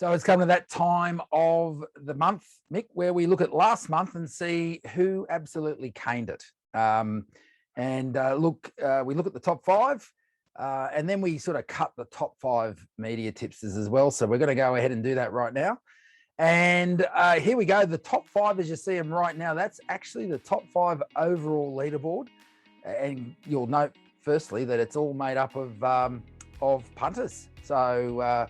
So it's come to that time of the month, Mick, where we look at last month and see who absolutely caned it. We look at the top five, and then we sort of cut the top five media tipsters as well. So we're going to go ahead and do that right now. And here we go. The top five, as you see them right now, that's actually the top five overall leaderboard. And you'll note, firstly, that it's all made up of punters. So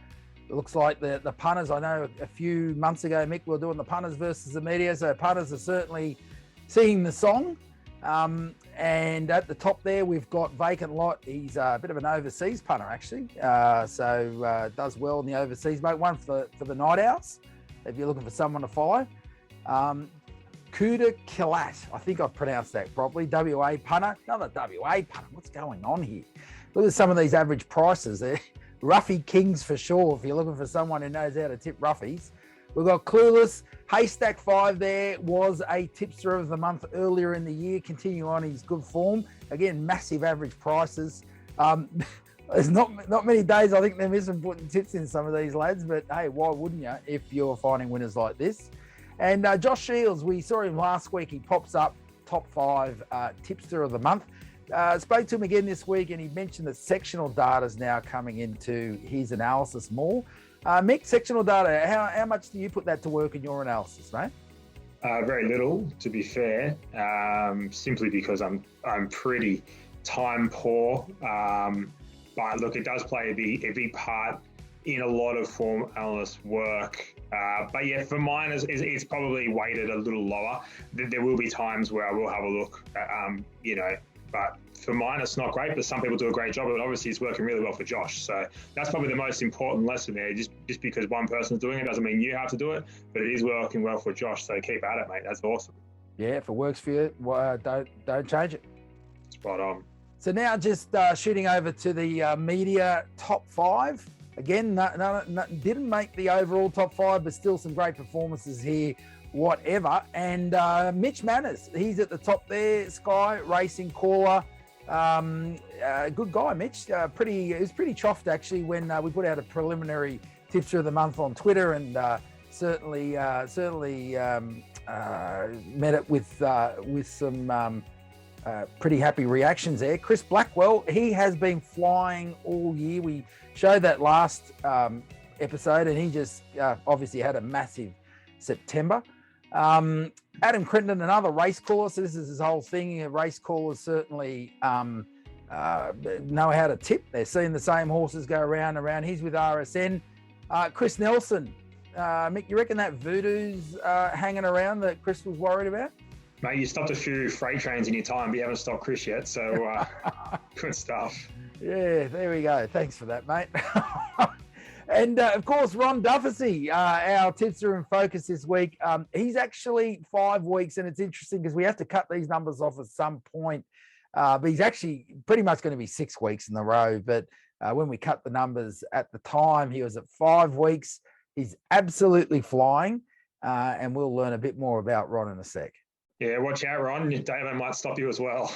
it looks like the punters, I know a few months ago, Mick, we were doing the punters versus the media. So punters are certainly singing the song. And at the top there, we've got Vacant Lot. He's a bit of an overseas punter, actually. So does well in the overseas boat. One for the Night Owls, if you're looking for someone to follow. Kuda Kilat, I think I've pronounced that properly. WA punter, another WA punter. What's going on here? Look at some of these average prices there. Ruffy Kings for sure, if you're looking for someone who knows how to tip roughies. We've got Clueless. Haystack 5 there was a tipster of the month earlier in the year. Continue on his good form. Again, massive average prices. There's not many days I think they're missing putting tips in some of these lads, but hey, why wouldn't you if you're finding winners like this? And Josh Shields, we saw him last week. He pops up top five tipster of the month. Spoke to him again this week, and he mentioned that sectional data is now coming into his analysis more. Mick, sectional data, how much do you put that to work in your analysis, mate? Very little, to be fair, simply because I'm pretty time poor. But look, it does play a big part in a lot of form analyst work. But yeah, for mine, it's probably weighted a little lower. There will be times where I will have a look, but for mine, it's not great, but some people do a great job of it. Obviously, it's working really well for Josh. So that's probably the most important lesson there. Just because one person's doing it doesn't mean you have to do it, but it is working well for Josh. So keep at it, mate. That's awesome. Yeah, if it works for you, don't change it. Spot on. So now just shooting over to the media top five. Again, didn't make the overall top five, but still some great performances here, whatever. And Mitch Manners, he's at the top there. Sky Racing caller. Good guy, Mitch. It was pretty chuffed, actually, when we put out a preliminary tipster of the month on Twitter, and certainly met it with some pretty happy reactions there. Chris Blackwell, he has been flying all year. We showed that last episode, and he just obviously had a massive September. Adam Crenton, another race caller. So this is his whole thing. Race callers certainly know how to tip. They're seeing the same horses go around. He's with RSN. Chris Nelson. Mick, you reckon that voodoo's hanging around that Chris was worried about? Mate, you stopped a few freight trains in your time, but you haven't stopped Chris yet, so good stuff. Yeah, there we go. Thanks for that, mate. And, of course, Ron Dufficy, our tipster in focus this week. He's actually 5 weeks, and it's interesting because we have to cut these numbers off at some point. But he's actually pretty much going to be 6 weeks in a row. But when we cut the numbers at the time, he was at 5 weeks. He's absolutely flying, and we'll learn a bit more about Ron in a sec. Yeah, watch out, Ron. David might stop you as well.